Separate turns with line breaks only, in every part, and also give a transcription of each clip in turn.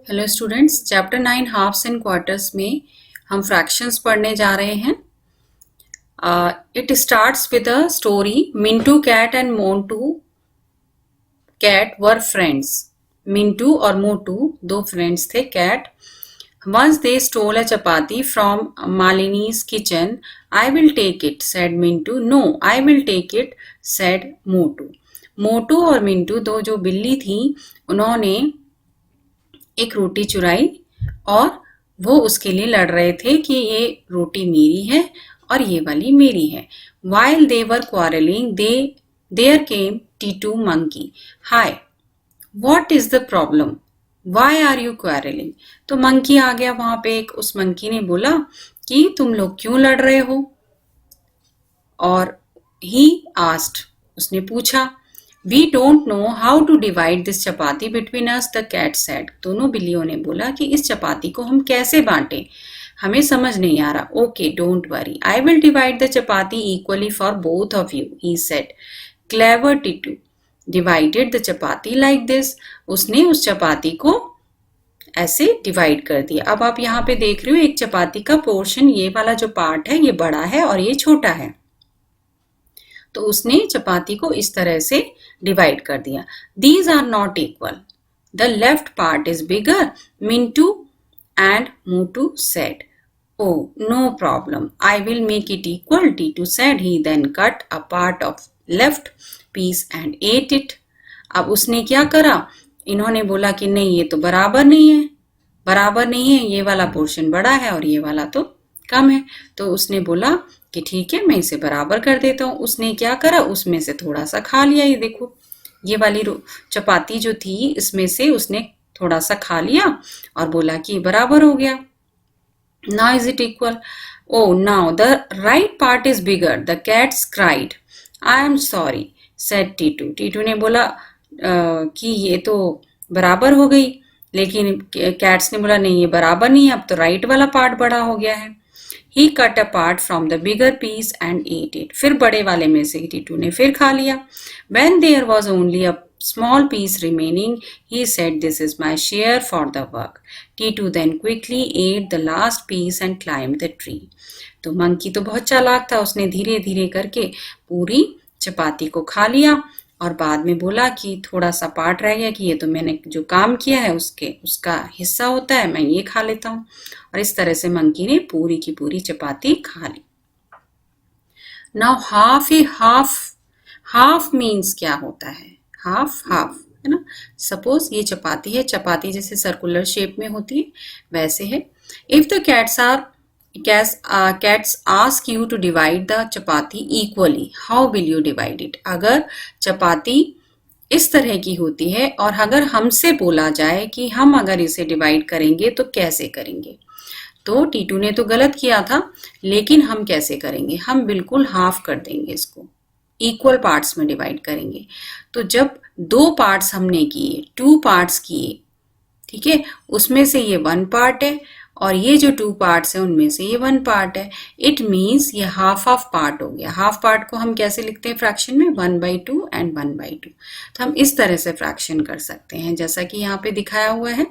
Hello students, chapter 9 halves and quarters में हम fractions पढ़ने जा रहे हैं। It starts with a story. Mintu cat and Montu cat were friends. Mintu और मोटू दो फ्रेंड्स थे। Cat Once they stole a chapati from Malini's kitchen. I will take it, said Mintu. No, I will take it, said Motu. मोटू और मिंटू दो जो बिल्ली थी, उन्होंने एक रोटी चुराई और वो उसके लिए लड़ रहे थे कि ये रोटी मेरी है और ये वाली मेरी है। While they were quarreling, there came Titu monkey. Hi, what is the problem? Why are you quarreling? तो मंकी आ गया वहां पे। उस मंकी ने बोला कि तुम लोग क्यों लड़ रहे हो? और he asked, उसने पूछा, We don't know how to divide this chapati between us, the cat said. दोनों बिल्लियों ने बोला कि इस चपाती को हम कैसे बांटें, हमें समझ नहीं आ रहा। Okay, don't worry, I will divide the chapati equally for both of you, he said. Clever Titu divided the chapati like this. उसने उस चपाती को ऐसे डिवाइड कर दिया। अब आप यहाँ पे देख रहे हो एक चपाती का पोर्शन, ये वाला जो पार्ट है ये बड़ा है और ये छोटा है, तो उसने चपाती को इस तरह से डिवाइड कर दिया। These are not equal. The left part is bigger, Mintu and Motu said. Oh, no problem. I will make it equal, Titu said. He then cut a part of left piece and ate it. अब उसने क्या करा? इन्होंने बोला कि नहीं, ये तो बराबर नहीं है, बराबर नहीं है, ये वाला पोर्शन बड़ा है और ये वाला तो कम है। तो उसने बोला कि ठीक है, मैं इसे बराबर कर देता हूँ। उसने क्या करा? उसमें से थोड़ा सा खा लिया। ये देखो, ये वाली चपाती जो थी इसमें से उसने थोड़ा सा खा लिया और बोला कि बराबर हो गया। Now is it equal? Oh, now the right part is bigger. The cat cried. I am sorry, said Titu. Titu ने बोला कि ये तो बराबर हो गई, लेकिन कैट्स ने बोला नहीं, ये बराबर नहीं है, अब तो राइट वाला पार्ट बड़ा हो गया है। He cut a part from the bigger piece and ate it. फिर बड़े वाले में से टीटू ने फिर खा लिया। When there was only a small piece remaining, he said, This is my share for the work. Titu then quickly ate the last piece and climbed the tree. तो मंकी तो बहुत चालाक था, उसने धीरे धीरे करके पूरी चपाती को खा लिया और बाद में बोला कि थोड़ा सा पार्ट रह गया, कि ये तो मैंने जो काम किया है उसका हिस्सा होता है, मैं ये खा लेता हूँ। और इस तरह से मंकी ने पूरी की पूरी चपाती खा ली। नाउ हाफ मीन्स क्या होता है? हाफ है ना। सपोज ये चपाती है, चपाती जैसे सर्कुलर शेप में होती है वैसे है। If the cats ask you to divide the chapati equally, how will you divide it? अगर चपाती इस तरह की होती है और अगर हमसे बोला जाए कि हम अगर इसे डिवाइड करेंगे तो कैसे करेंगे, तो टीटू ने तो गलत किया था, लेकिन हम कैसे करेंगे? हम बिल्कुल हाफ कर देंगे, इसको इक्वल पार्ट्स में डिवाइड करेंगे। तो जब दो पार्ट्स हमने किए, 2 पार्ट्स किए, ठीक है, उसमें से ये 1 पार्ट है और ये जो 2 पार्ट्स हैं उनमें से ये 1 पार्ट है। इट मीन्स ये हाफ पार्ट हो गया। हाफ पार्ट को हम कैसे लिखते हैं फ्रैक्शन में? 1/2 एंड 1/2। तो हम इस तरह से फ्रैक्शन कर सकते हैं जैसा कि यहाँ पे दिखाया हुआ है।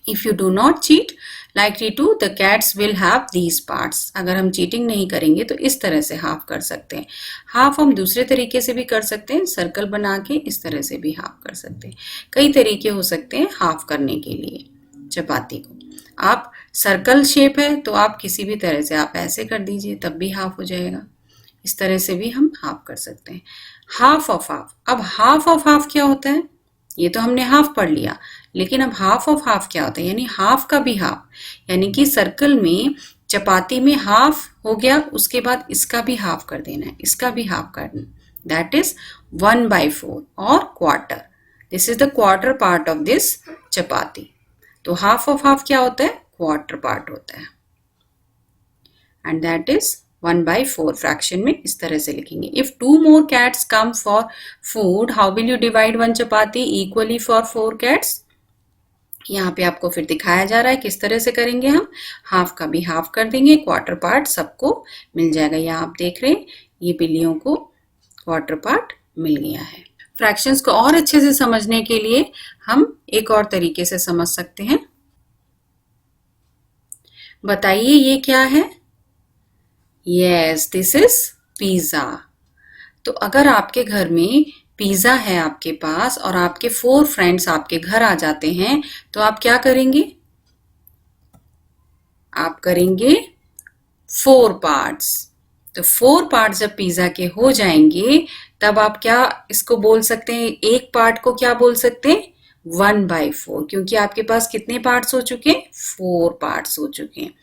If you do not cheat like Titu, the cats will have these parts. अगर हम चीटिंग नहीं करेंगे तो इस तरह से हाफ कर सकते हैं। हाफ हम दूसरे तरीके से भी कर सकते हैं, सर्कल बना के इस तरह से भी हाफ कर सकते हैं। कई तरीके हो सकते हैं हाफ करने के लिए चपाती को। आप सर्कल शेप है तो आप किसी भी तरह से आप ऐसे कर दीजिए, तब भी हाफ हो जाएगा। इस तरह से भी हम हाफ कर सकते हैं। Half of half. अब हाफ ऑफ हाफ क्या होता है? ये तो हमने हाफ पढ़ लिया, लेकिन अब हाफ ऑफ हाफ क्या होता है? यानी हाफ का भी हाफ, यानी कि सर्कल में चपाती में हाफ हो गया, उसके बाद इसका भी हाफ कर देना है, इसका भी हाफ करना, दैट इज 1/4 और quarter. This is the quarter part of this chapati. तो हाफ ऑफ हाफ क्या होता है? क्वार्टर पार्ट होता है, एंड दैट इज 1/4। फ्रैक्शन में इस तरह से लिखेंगे। If 2 more cats come for food, how will you divide 1 chapati equally for 4 cats? यहाँ पे आपको फिर दिखाया जा रहा है किस तरह से करेंगे हम। हाफ का भी हाफ कर देंगे, क्वार्टर पार्ट सबको मिल जाएगा। यहाँ आप देख रहे हैं ये बिल्लियों को क्वार्टर पार्ट मिल गया है। फ्रैक्शंस को और अच्छे से समझने के लिए हम एक और तरीके से समझ सकते हैं। बताइए ये क्या है? Yes, this is pizza. तो अगर आपके घर में पिज्जा है आपके पास और आपके 4 फ्रेंड्स आपके घर आ जाते हैं तो आप क्या करेंगे? आप करेंगे 4 पार्ट्स। तो 4 पार्ट जब पिज्जा के हो जाएंगे तब आप क्या इसको बोल सकते हैं? एक पार्ट को क्या बोल सकते हैं? 1/4, क्योंकि आपके पास कितने पार्ट्स हो चुके हैं? 4 पार्ट्स हो चुके हैं।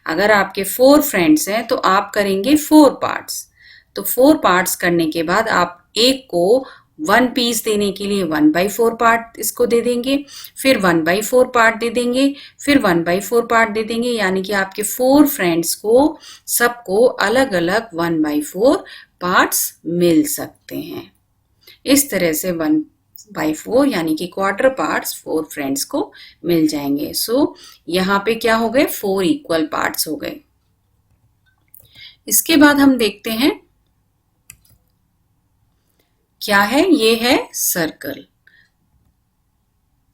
अगर आपके 4 फ्रेंड्स हैं तो आप करेंगे 4 पार्ट्स। तो 4 पार्ट्स करने के बाद आप एक को 1 पीस देने के लिए 1/4 पार्ट इसको दे देंगे, फिर 1/4 पार्ट दे देंगे, फिर 1/4 पार्ट दे देंगे, यानी कि आपके 4 फ्रेंड्स को सबको अलग अलग 1/4 पार्ट्स मिल सकते हैं। इस तरह से 1/4 यानी कि क्वार्टर पार्ट्स 4 फ्रेंड्स को मिल जाएंगे। सो यहाँ पे क्या हो गए? 4 इक्वल पार्ट्स हो गए। इसके बाद हम देखते हैं क्या है? ये है सर्कल।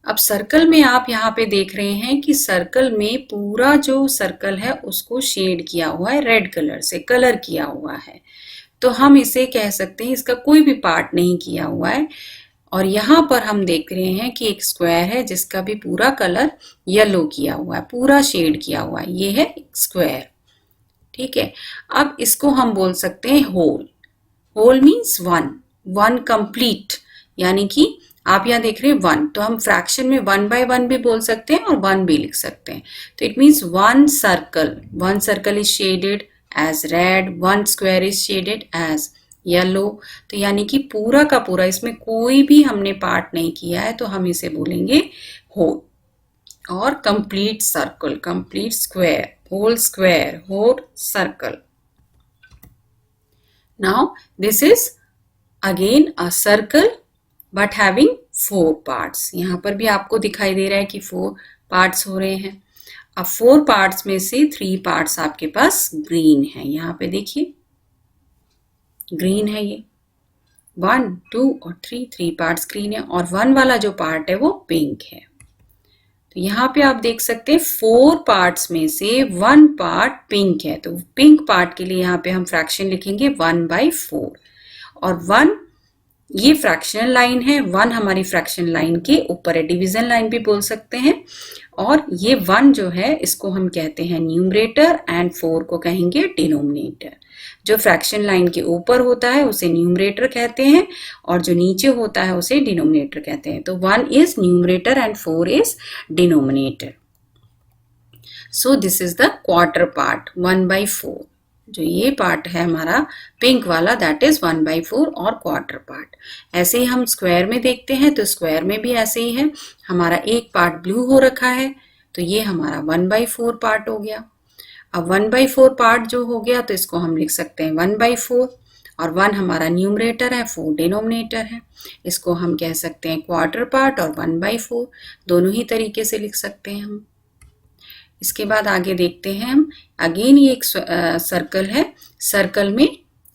अब सर्कल में आप यहाँ पे देख रहे हैं कि सर्कल में पूरा जो सर्कल है उसको शेड किया हुआ है, रेड कलर से कलर किया हुआ है। तो हम इसे कह सकते हैं इसका कोई भी पार्ट नहीं किया हुआ है। और यहाँ पर हम देख रहे हैं कि एक स्क्वायर है जिसका भी पूरा कलर येलो किया हुआ है, पूरा शेड किया हुआ है। ये है स्क्वायर, ठीक है। अब इसको हम बोल सकते हैं होल। होल मीन्स 1 कंप्लीट, यानी कि आप यहाँ देख रहे हैं 1, तो हम फ्रैक्शन में 1/1 भी बोल सकते हैं और 1 भी लिख सकते हैं। तो it means 1 circle is shaded as red, 1 square is shaded as yellow. तो यानी कि पूरा का पूरा, इसमें कोई भी हमने पार्ट नहीं किया है, तो हम इसे बोलेंगे होल। और complete circle, complete square, whole square, whole circle. Now this is again a circle but having 4 parts. यहाँ पर भी आपको दिखाई दे रहा है कि 4 parts हो रहे हैं। अब 4 parts में से 3 parts आपके पास ग्रीन है। यहाँ पे देखिए ग्रीन है, ये 1, 2 और 3 पार्ट्स ग्रीन है, और 1 वाला जो पार्ट है वो पिंक है। तो यहाँ पे आप देख सकते हैं 4 पार्ट्स में से 1 पार्ट पिंक है। तो पिंक पार्ट के लिए यहाँ पे हम फ्रैक्शन लिखेंगे 1/4। और 1 ये फ्रैक्शनल लाइन है, 1 हमारी फ्रैक्शन लाइन के ऊपर है, डिवीजन लाइन भी बोल सकते हैं। और ये 1 जो है इसको हम कहते हैं न्यूमरेटर एंड 4 को कहेंगे डिनोमिनेटर। जो फ्रैक्शन लाइन के ऊपर होता है उसे न्यूमरेटर कहते हैं और जो नीचे होता है उसे डिनोमिनेटर कहते हैं। तो 1 is numerator and 4 is denominator. So this is the quarter part 1/4। जो ये पार्ट है हमारा पिंक वाला, दैट इज 1/4 और क्वार्टर पार्ट। ऐसे ही हम स्क्वायर में देखते हैं, तो स्क्वायर में भी ऐसे ही है। हमारा एक पार्ट ब्लू हो रखा है, तो ये हमारा 1/4 पार्ट हो गया। अब 1/4 पार्ट जो हो गया तो इसको हम लिख सकते हैं 1/4, और 1 हमारा न्यूमरेटर है, 4 डिनोमिनेटर है। इसको हम कह सकते हैं क्वार्टर पार्ट और 1/4, दोनों ही तरीके से लिख सकते हैं हम। इसके बाद आगे देखते हैं हम, अगेन ये एक सर्कल है। सर्कल में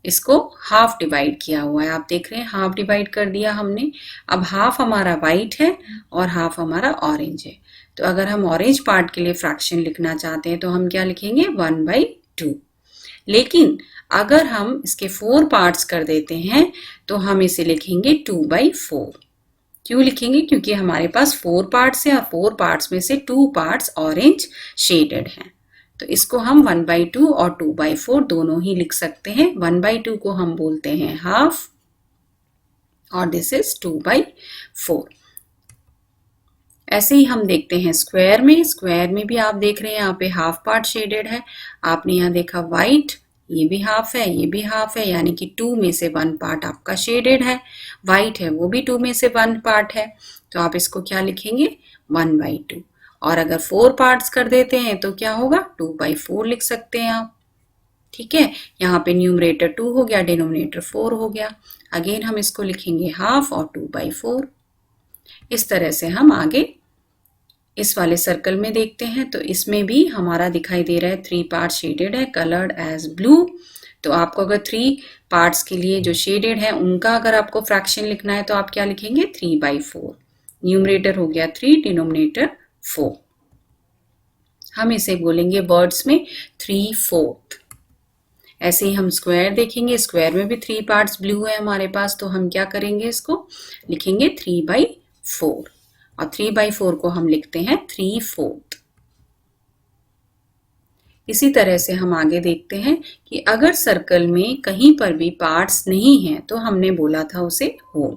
इसको हाफ डिवाइड किया हुआ है, आप देख रहे हैं हाफ डिवाइड कर दिया हमने। अब हाफ हमारा वाइट है और हाफ हमारा ऑरेंज है। तो अगर हम ऑरेंज पार्ट के लिए फ्रैक्शन लिखना चाहते हैं तो हम क्या लिखेंगे 1/2। लेकिन अगर हम इसके 4 पार्ट्स कर देते हैं तो हम इसे लिखेंगे 2/4। क्यों लिखेंगे? क्योंकि हमारे पास 4 पार्ट्स हैं और 4 पार्ट्स में से 2 पार्ट्स ऑरेंज शेडेड हैं। तो इसको हम 1/2 और 2/4 दोनों ही लिख सकते हैं। 1/2 को हम बोलते हैं हाफ और दिस इज 2/4। ऐसे ही हम देखते हैं स्क्वायर में। स्क्वायर में भी आप देख रहे हैं यहाँ पे हाफ पार्ट शेडेड है। आपने यहाँ देखा व्हाइट, ये भी हाफ है, ये भी हाफ है, यानी कि 2 में से 1 पार्ट आपका शेडेड है। व्हाइट है वो भी 2 में से 1 पार्ट है। तो आप इसको क्या लिखेंगे 1/2। और अगर 4 पार्ट्स कर देते हैं तो क्या होगा 2/4 लिख सकते हैं आप। ठीक है, यहाँ पे न्यूमरेटर 2 हो गया, डिनोमिनेटर 4 हो गया। अगेन हम इसको लिखेंगे हाफ और 2/4। इस तरह से हम आगे इस वाले सर्कल में देखते हैं। तो इसमें भी हमारा दिखाई दे रहा है 3 पार्ट शेडेड है, कलर्ड एज ब्लू। तो आपको अगर 3 पार्ट्स के लिए जो शेडेड है उनका अगर आपको फ्रैक्शन लिखना है तो आप क्या लिखेंगे 3/4। न्यूमरेटर हो गया 3, डिनोमिनेटर 4। हम इसे बोलेंगे वर्ड्स में 3/4। ऐसे ही हम स्क्वायर देखेंगे, स्क्वायर में भी 3 पार्ट्स ब्लू है हमारे पास, तो हम क्या करेंगे, इसको लिखेंगे 3/4 और 3/4 को हम लिखते हैं 3/4। इसी तरह से हम आगे देखते हैं कि अगर सर्कल में कहीं पर भी पार्ट्स नहीं हैं तो हमने बोला था उसे होल।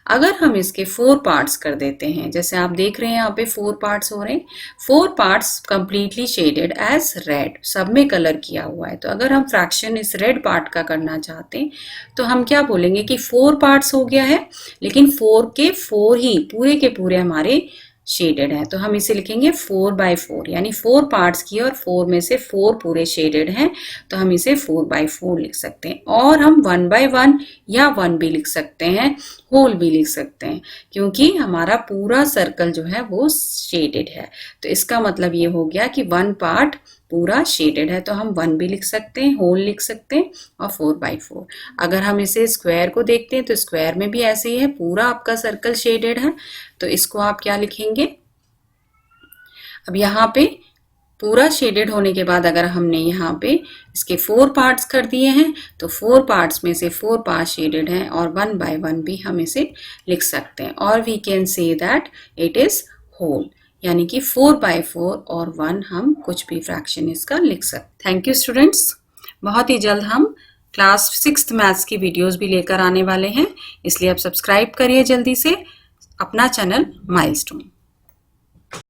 अगर हम इसके 4 पार्ट्स कर देते हैं, जैसे आप देख रहे हैं यहाँ पे 4 पार्ट्स हो रहे हैं, 4 parts completely shaded as red, सब में कलर किया हुआ है। तो अगर हम फ्रैक्शन इस रेड पार्ट का करना चाहते हैं तो हम क्या बोलेंगे कि 4 पार्ट्स हो गया है, लेकिन 4 के 4 ही पूरे के पूरे हमारे शेडेड है, तो हम इसे लिखेंगे 4/4, यानी 4 पार्ट्स की और 4 में से 4 पूरे शेडेड हैं, तो हम इसे 4/4 लिख सकते हैं। और हम 1/1 या 1 भी लिख सकते हैं, होल भी लिख सकते हैं, क्योंकि हमारा पूरा सर्कल जो है वो शेडेड है। तो इसका मतलब ये हो गया कि 1 पार्ट पूरा शेडेड है, तो हम 1 भी लिख सकते हैं, होल लिख सकते हैं और 4/4। अगर हम इसे स्क्वायर को देखते हैं तो स्क्वायर में भी ऐसे ही है, पूरा आपका सर्कल शेडेड है, तो इसको आप क्या लिखेंगे। अब यहाँ पे पूरा शेडेड होने के बाद अगर हमने यहाँ पे इसके 4 पार्ट्स कर दिए हैं तो 4 पार्ट्स में से 4 पार्ट्स शेडेड हैं और 1/1 भी हम इसे लिख सकते हैं, और we can say that it is whole, यानी कि 4/4 और 1 हम कुछ भी फ्रैक्शन इसका लिख सकते हैं। Thank you students. बहुत ही जल्द हम क्लास 6th मैथ्स की वीडियोस भी लेकर आने वाले हैं, इसलिए आप सब्सक्राइब करिए जल्दी से अपना चैनल माइलस्टोन।